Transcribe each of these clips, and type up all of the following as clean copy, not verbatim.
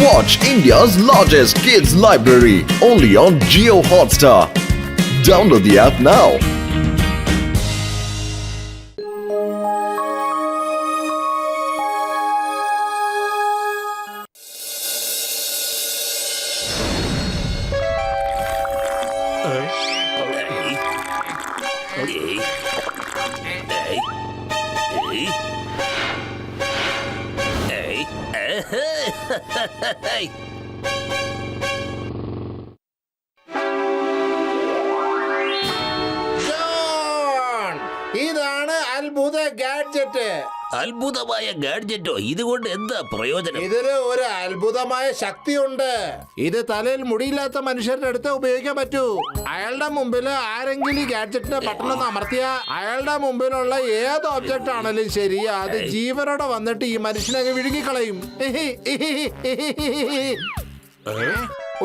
Watch India's largest kids library only on Jio Hotstar. Download the app now. ഇതാണ് അത്ഭുത gadget. അത്ഭുതമായ ഗാഡ്ജറ്റോ? ഇതുകൊണ്ട് എന്താ പ്രയോജനം? ഇതിന് ഒരു അത്ഭുതമായ ശക്തിയുണ്ട്. ഇത് തലയിൽ മുടിയില്ലാത്ത മനുഷ്യരുടെ അടുത്ത് ഉപയോഗിക്കാൻ പറ്റൂ. അയാളുടെ മുമ്പിൽ ആരെങ്കിലും ഈ ഗാഡ്ജറ്റിന്റെ ബട്ടൺ ഒന്ന് അമർത്തിയ അയാളുടെ മുമ്പിലുള്ള ഏത് ഒബ്ജക്റ്റ് ആണെങ്കിലും ശരി, അത് ജീവനോടെ വന്നിട്ട് ഈ മനുഷ്യനെ വിഴുങ്ങിക്കളയും.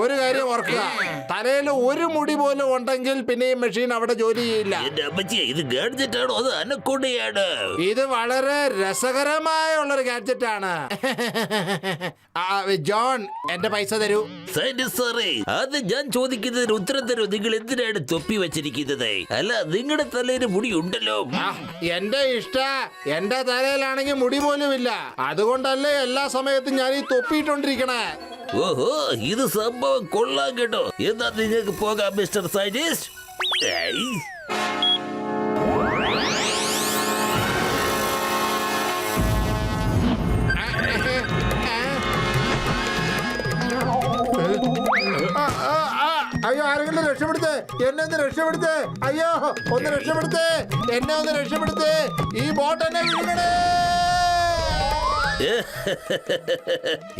ഒരു കാര്യം ഓർക്കുക, തലയിൽ ഒരു മുടി പോലും ഉണ്ടെങ്കിൽ പിന്നെ ഈ മെഷീൻ അവിടെ ജോലി ചെയ്യില്ല. ഇത് ഗാഡ്ജറ്റ് ആണോ അത് അനക്കൊണ്ടയാണ്? ഇത് വളരെ രസകരമായ ഉള്ളൊരു ഗാഡ്ജറ്റ് ആണ്. ജോൺ, എന്റെ പൈസ തരൂ. സാറേ, അത് ഞാൻ ചോദിക്കുന്നതിന് ഉത്തരം തരൂ. നിങ്ങൾ എന്തിനാണ് തൊപ്പി വെച്ചിരിക്കുന്നത്? അല്ല, നിങ്ങളുടെ തലയിൽ മുടി ഉണ്ടല്ലോ. എന്റെ എന്റെ തലയിലാണെങ്കിൽ മുടി പോലും ഇല്ല. അതുകൊണ്ടല്ലേ എല്ലാ സമയത്തും ഞാൻ ഈ തൊപ്പിയിട്ടോണ്ടിരിക്കണേ. ഓഹോ, ഇത് സംഭവം കൊള്ളാൻ കേട്ടോ. എന്നാ നിങ്ങൾക്ക് പോകാം മിസ്റ്റർ സയന്റിസ്റ്റ്. അയ്യോ, ആരെങ്കിലും രക്ഷപ്പെടുത്തേ, എന്നെ ഒന്ന് രക്ഷപ്പെടുത്തേ. അയ്യോ, ഒന്ന് രക്ഷപ്പെടുത്തേ, എന്നെ ഒന്ന് രക്ഷപ്പെടുത്തേ. ഈ ബോട്ട് എന്നെ വീഴണേ.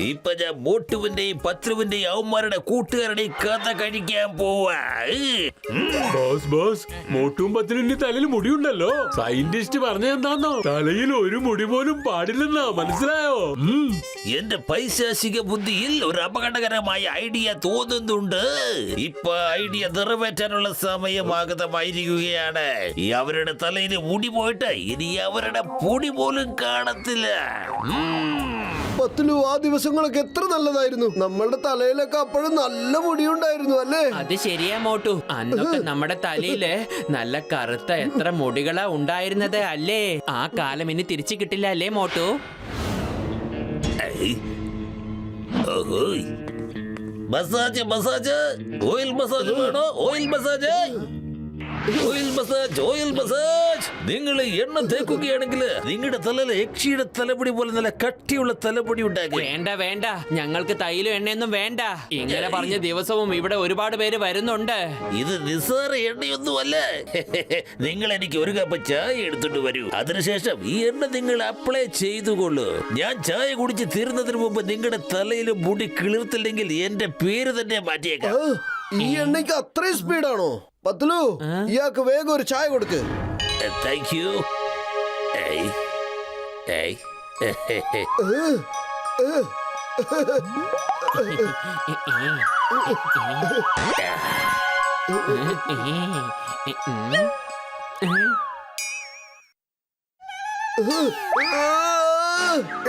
ഇപ്പൊ ഞാൻ മോട്ടുവിന്റെയും പത്രുവിന്റെയും അവന്മാരുടെ കൂട്ടുകാരുടെയും കഥ കഴിക്കാൻ പോവാ. ബോസ്, മോട്ടും പത്രുവിന്റെ തലയിൽ മുടിയുണ്ടല്ലോ. സയന്റിസ്റ്റ് പറഞ്ഞെന്താന്നോ, തലയിൽ ഒരു മുടി പോലും പാടില്ലെന്നാ. മനസ്സിലായോ? എന്റെ പൈശാചിക ബുദ്ധിയിൽ ഒരു അപകടകരമായ ഐഡിയ തോന്നുന്നുണ്ട്. ഇപ്പൊ ഐഡിയ നിറവേറ്റാനുള്ള സമയമാഗതമായിരിക്കുകയാണ്. അവരുടെ തലയിൽ മുടി പോയിട്ട് ഇനി അവരുടെ പൊടി പോലും കാണത്തില്ല. പത്തിലു, ആ ദിവസങ്ങളൊക്കെ എത്ര നല്ലതായിരുന്നു. നമ്മളുടെ തലയിലൊക്കെ അപ്പോഴും നല്ല മുടിയുണ്ടായിരുന്നു അല്ലേ? അത് ശരിയാ മോട്ടു. അന്നൊക്കെ നമ്മുടെ തലയില് നല്ല കറുത്ത എത്ര മുടികളാ ഉണ്ടായിരുന്നത് അല്ലേ? ആ കാലം ഇനി തിരിച്ചു കിട്ടില്ല അല്ലേ മോട്ടു? മസാജ് ഓയിൽ മസാജ് വേണോ? Oil massage. നിങ്ങൾ എണ്ണ തേക്കുകയാണെങ്കിൽ നിങ്ങളുടെ തലയിൽ യക്ഷിയുടെ തലമുടി പോലെ നല്ല കട്ടിയുള്ള തലമുടി ഉണ്ടാക്കി. വേണ്ട, ഞങ്ങൾക്ക് തൈലും എണ്ണയൊന്നും വേണ്ട. ഇങ്ങനെ പറഞ്ഞ ദിവസവും ഇവിടെ ഒരുപാട് പേര് വരുന്നുണ്ട്. ഇത് നിസ്സാര എണ്ണയൊന്നുമല്ല. നിങ്ങൾ എനിക്ക് ഒരു കപ്പ് ചായ എടുത്തിട്ട് വരൂ. അതിനുശേഷം ഈ എണ്ണ നിങ്ങൾ അപ്ലൈ ചെയ്തുകൊള്ളൂ. ഞാൻ ചായ കുടിച്ച് തീർന്നതിന് മുമ്പ് നിങ്ങളുടെ തലയിൽ മുടി കിളിർത്തില്ലെങ്കിൽ എന്റെ പേര് തന്നെ മാറ്റിയേക്കാം. ഈ എണ്ണയ്ക്ക് അത്രയും സ്പീഡാണോ? പത്തുലു, ഇയാൾക്ക് വേഗം ഒരു ചായ കൊടുക്ക്. Thank you.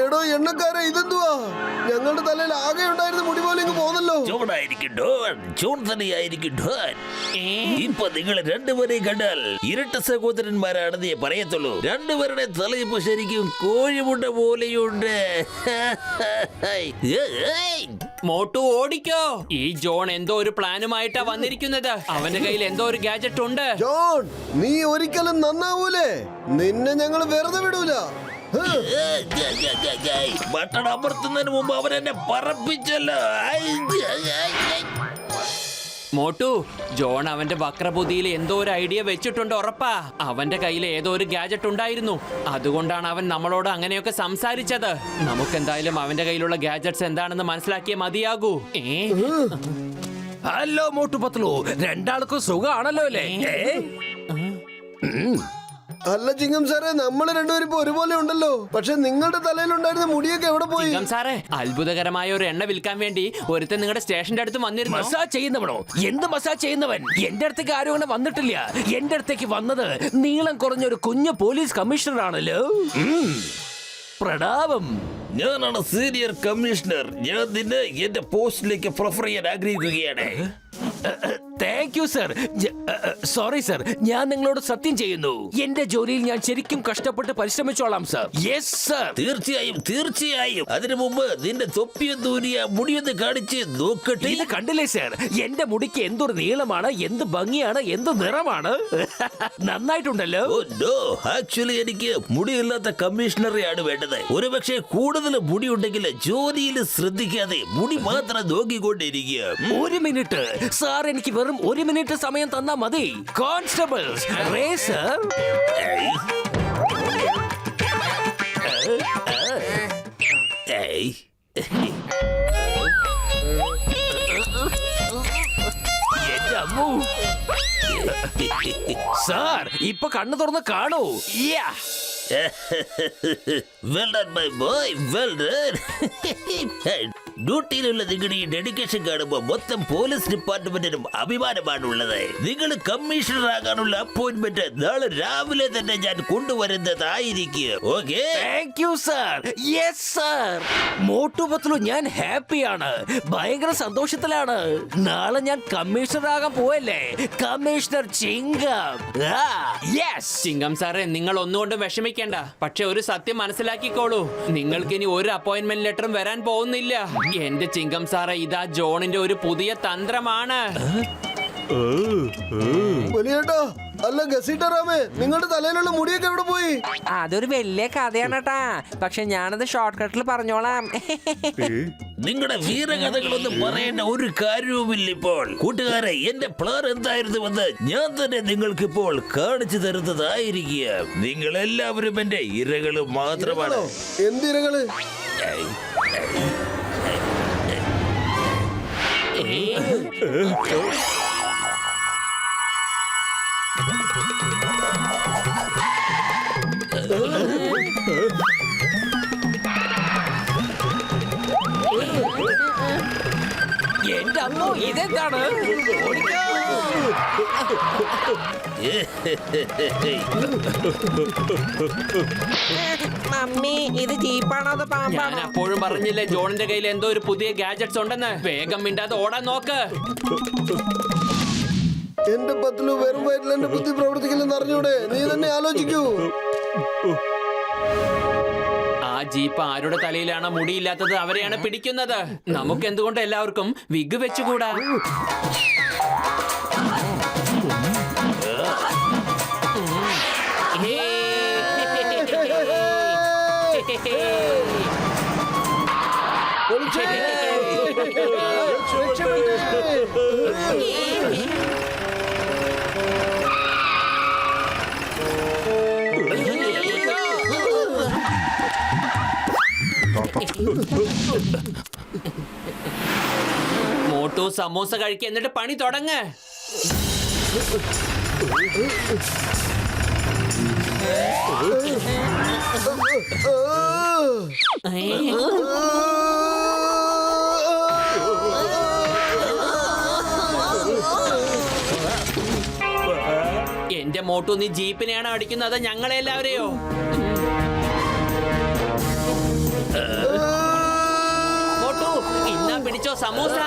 എടോ എണ്ണക്കാരെ, ഇതെന്തുവാ? ഞങ്ങളുടെ തലയിൽ ആകെ ഉണ്ടായിരുന്ന മുടി പോലെ ഇങ്ങ് പോന്നല്ലോ. ഇപ്പൊ നിങ്ങൾ രണ്ടുപേരെയും കണ്ടാൽ ഇരട്ട സഹോദരന്മാരാണെന്ന് ഞാൻ പറയത്തുള്ളൂ. രണ്ടുപേരുടെ തല ഇപ്പൊ ശരിക്കും കോഴിമുട്ട പോലെയുണ്ട്. മോട്ടു ഓടിക്കോ. ഈ ജോൺ എന്തോ ഒരു പ്ലാനുമായിട്ടാ വന്നിരിക്കുന്നത്. അവന്റെ കയ്യിൽ എന്തോ ഒരു ഗാഡ്ജറ്റ് ഉണ്ട്. ജോൺ, നീ ഒരിക്കലും നന്നാവൂലേ. നിന്നെ ഞങ്ങൾ വെറുതെ വിടൂല. ബട്ടൺ അമർത്തുന്നതിന് മുമ്പ് അവൻ എന്നെ പറപ്പിച്ചല്ലോ. മോട്ടു, ജോൺ അവന്റെ വക്രബുദ്ധിയിൽ എന്തോ ഒരു ഐഡിയ വെച്ചിട്ടുണ്ട് ഉറപ്പാ. അവന്റെ കയ്യിൽ ഏതോ ഒരു ഗാഡ്ജറ്റ് ഉണ്ടായിരുന്നു. അതുകൊണ്ടാണ് അവൻ നമ്മളോട് അങ്ങനെയൊക്കെ സംസാരിച്ചത്. നമുക്കെന്തായാലും അവന്റെ കയ്യിലുള്ള ഗാഡ്ജറ്റ്സ് എന്താണെന്ന് മനസ്സിലാക്കിയേ മതിയാകൂ. ഹലോ മോട്ടു പത്ലു, രണ്ടാൾക്കും സുഖമാണല്ലോ അല്ലേ? അല്ല ചിങ്ങം സാറേ, നമ്മൾ രണ്ടുപേരും ഇപ്പൊ ഒരുപോലെ ഉണ്ടല്ലോ. പക്ഷെ നിങ്ങളുടെ തലയിലുണ്ടായിരുന്ന മുടിയൊക്കെ എവിടെ പോയി? ചിങ്ങം സാറേ, അത്ഭുതകരമായ ഒരു എണ്ണ വിൽക്കാൻ വേണ്ടി ഒരുത്തൻ നിങ്ങളുടെ സ്റ്റേഷന്റെ അടുത്ത് വന്നിരുന്നു. മസാജ് ചെയ്യുന്നവനോ? എന്ത് മസാജ് ചെയ്യുന്നവൻ? എന്റെ അടുത്തേക്ക് ആരും അങ്ങനെ വന്നിട്ടില്ല. എന്റെ അടുത്തേക്ക് വന്നത് നീളം കുറഞ്ഞ ഒരു കുഞ്ഞു പോലീസ് കമ്മീഷണർ ആണല്ലോ. പ്രണാമം. ഞാനാണ് സീനിയർ കമ്മീഷണർ. ഞാൻ നിന്നെ എന്റെ പോസ്റ്റിലേക്ക് പ്രിഫർ ചെയ്യാൻ ആഗ്രഹിക്കുകയാണ്. Thank you sir. Sorry sir, ഞാൻ നിങ്ങളോട് സത്യം ചെയ്യുന്നു, എന്റെ ജോലിയിൽ ഞാൻ ശരിക്കും കഷ്ടപ്പെട്ട് പരിശ്രമിച്ചോളാം സർ. Yes sir. തീർച്ചയായും തീർച്ചയായും. അതിനു മുമ്പ് നിന്റെ തൊപ്പിയൊന്ന് ഊരിയ മുടിയൊന്ന് കാണിച്ച് നോക്കട്ടെ. ഇത് കണ്ടില്ലേ സർ, എന്റെ മുടിക്ക് എന്തൊരു നീളമാണ്, എന്ത് ഭംഗിയാണ്, എന്ത് നിറമാണ്. നന്നായിട്ടുണ്ടല്ലോ. ഓ നോ, ആക്ച്വലി എനിക്ക് മുടിയില്ലാത്ത കമ്മീഷണറെയാണ് വേണ്ടത്. ഒരുപക്ഷെ കൂടുതൽ മുടി ഉണ്ടെങ്കിൽ ജോലിയിൽ ശ്രദ്ധിക്കാതെ മുടി മാത്രം നോക്കിക്കൊണ്ടിരിക്കുക. ഒരു മിനിറ്റ് സാർ, എനിക്ക് വെറും 1 മിനിറ്റ് സമയം തന്നാ മതി. Constables racer. എന്റെ അമ്മു. സാർ ഇപ്പൊ കണ്ണു തുറന്ന് കാണൂ. Well done, my boy. Well done. ഡ്യൂട്ടിയിലുള്ള നിങ്ങളുടെ ഈ ഡെഡിക്കേഷൻ കാണുമ്പോൾ മൊത്തം പോലീസ് ഡിപ്പാർട്ട്മെന്റിനും അഭിമാനമാണുള്ളത്. നിങ്ങൾ കമ്മീഷണർ ആകാനുള്ള അപ്പോയിന്റ്മെന്റ് നാളെ രാവിലെ തന്നെ ഞാൻ കൊണ്ടുവരുന്നതായിരിക്കും. Okay? Thank you sir. Yes sir. Motu Patlu, ഞാൻ ഹാപ്പിയാണ്, ഭയങ്കര സന്തോഷത്തിലാണ്. നാളെ ഞാൻ കമ്മീഷണർ ആകാൻ പോവല്ലേ, കമ്മീഷണർ ചിങ്കം. യെസ്. ചിങ്കം സാറേ, നിങ്ങൾ ഒന്നുകൊണ്ടും വിഷമിക്കേണ്ട. പക്ഷെ ഒരു സത്യം മനസ്സിലാക്കിക്കോളൂ, നിങ്ങൾക്ക് ഇനി ഒരു അപ്പോയിന്റ്മെന്റ് ലെറ്ററും വരാൻ പോകുന്നില്ല. എന്റെ ചിങ്കം സാറേ, ഇതാ ജോണിന്റെ ഒരു പുതിയ തന്ത്രമാണ്. വലിയേട്ടാ, അല്ല ഗസീട്ടറാമേ, നിങ്ങളുടെ തലയിലുള്ള മുടിയൊക്കെ എവിടെ പോയി? അതൊരു വലിയ കഥയാണ് കേട്ടാ, പക്ഷെ ഞാനത് ഷോർട്ട് കട്ടിൽ പറഞ്ഞോളാം. നിങ്ങളുടെ വീരകഥകളൊന്നും പറയേണ്ട ഒരു കാര്യവുമില്ല ഇപ്പോൾ. കൂട്ടുകാരെ, എന്റെ പ്ലാൻ എന്തായിരുന്നുവെന്ന് ഞാൻ തന്നെ നിങ്ങൾക്ക് ഇപ്പോൾ കാണിച്ചു തരുന്നതായിരിക്കും. നിങ്ങൾ എല്ലാവരും എന്റെ ഇരകളും മാത്രമാണ്. എന്തിരകള്? എന്റെ അമ്മോ, ഇതെന്താണ്? മമ്മി, ഇത് ജീപ്പാണോ അതോ ഞാൻ പാമ്പാണോ? അപ്പോഴും പറഞ്ഞില്ലേ ജോണിന്റെ കയ്യിൽ എന്തോ ഒരു പുതിയ ഗാഡ്ജറ്റ്സ് ഉണ്ടെന്ന്. വേഗം മിണ്ടാതെ ഓടാൻ നോക്ക്. എന്റെ പത്തിലു വെറും വയറ്റിൽ എന്റെ ബുദ്ധി പ്രവർത്തിക്കില്ലെന്ന് അറിഞ്ഞൂടെ? നീ തന്നെ ആലോചിക്കൂ. ആ ജീപ്പ് ആരുടെ തലയിലാണ് മുടിയില്ലാത്തത് അവരെയാണ് പിടിക്കുന്നത്. നമുക്ക് എന്തുകൊണ്ട് എല്ലാവർക്കും വിഗ് വെച്ചുകൂടാ? മോട്ടു സമോസ കഴിക്കുക, എന്നിട്ട് പണി തുടങ്ങ്. എന്റെ മോട്ടു, നീ ജീപ്പിനെയാണ് അടിക്കുന്നത്, ഞങ്ങളെ എല്ലാവരെയോ? മോട്ടു, ഇന്നാ പിടിച്ചോ സമോസ.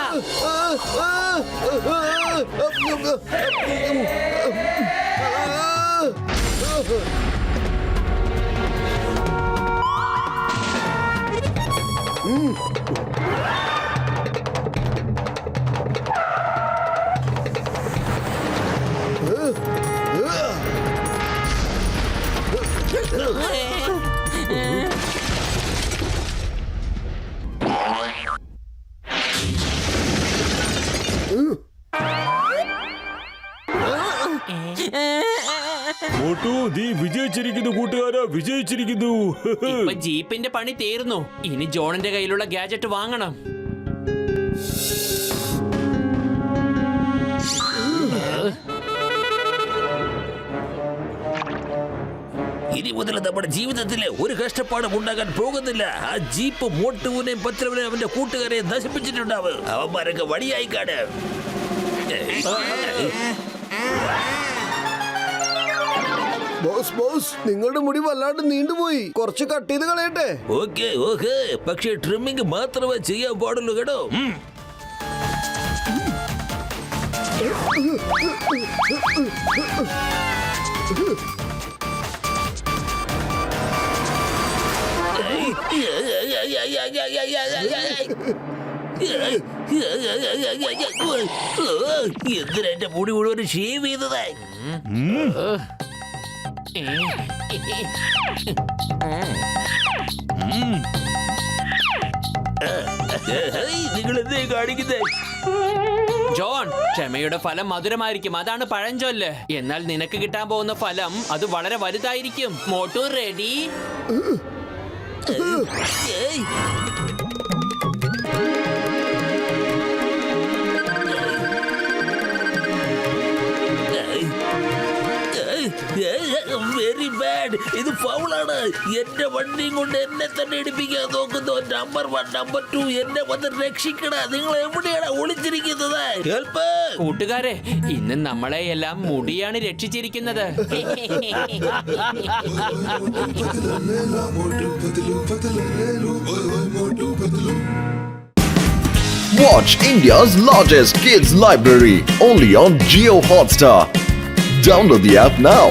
മോട്ടു, നീ വിജയിച്ചിരിക്കുന്നു കൂട്ടുകാരാ, വിജയിച്ചിരിക്കുന്നു. ഇപ്പൊ ജീപ്പിന്റെ പണി തീർന്നു. ഇനി ജോണിന്റെ കയ്യിലുള്ള ഗാഡ്ജറ്റ് വാങ്ങണം. ഇനി മുതൽ നമ്മുടെ ജീവിതത്തിൽ ഒരു കഷ്ടപ്പാടും ഉണ്ടാകാൻ പോകുന്നില്ല. ആ ജീപ്പ് മോട്ടുവിനെയും പത്രവിനെയും അവന്റെ കൂട്ടുകാരെ നശിപ്പിച്ചിട്ടുണ്ടാവും. അവന്മാരൊക്കെ വടിയായി കാണും. ബോസ് നിങ്ങളുടെ മുടി വല്ലാണ്ട് നീണ്ടുപോയി. കുറച്ച് കട്ട് ചെയ്ത് കളയട്ടെ. ഓക്കെ ഓക്കെ, പക്ഷേ ട്രിമ്മിങ് മാത്രമേ ചെയ്യാൻ പാടുള്ളൂ കേട്ടോ. എന്തിനാ എന്റെ മുടി മുഴുവൻ ഷേവ് ചെയ്തതായി? നിങ്ങൾ എന്തേ കാണിക്കുന്നേ? ജോൺ, ക്ഷമയുടെ ഫലം മധുരമായിരിക്കും, അതാണ് പഴഞ്ചൊല്ല്. എന്നാൽ നിനക്ക് കിട്ടാൻ പോകുന്ന ഫലം അത് വളരെ വലുതായിരിക്കും. മോട്ടു റെഡി? Very bad. ഇത് ഫൗളാണ്. എന്റെ വണ്ടിയും കൊണ്ട് എന്നെ തന്നെ ഇടിപ്പിക്കാൻ നോക്കുന്നു. നമ്പർ 1 നമ്പർ 2 എന്നെ വന്ന് രക്ഷിക്കണ. നിങ്ങൾ എവിടെയാണ് ഒളിച്ചിരിക്കുന്നത്? ഹെൽപ്പ്! കൂട്ടുകാരെ, ഇന്ന് നമ്മളെ എല്ലാം മുടിയാണ് രക്ഷിച്ചിരിക്കുന്നത്. Watch India's largest kids library only on Geo Hotstar. Download the app now.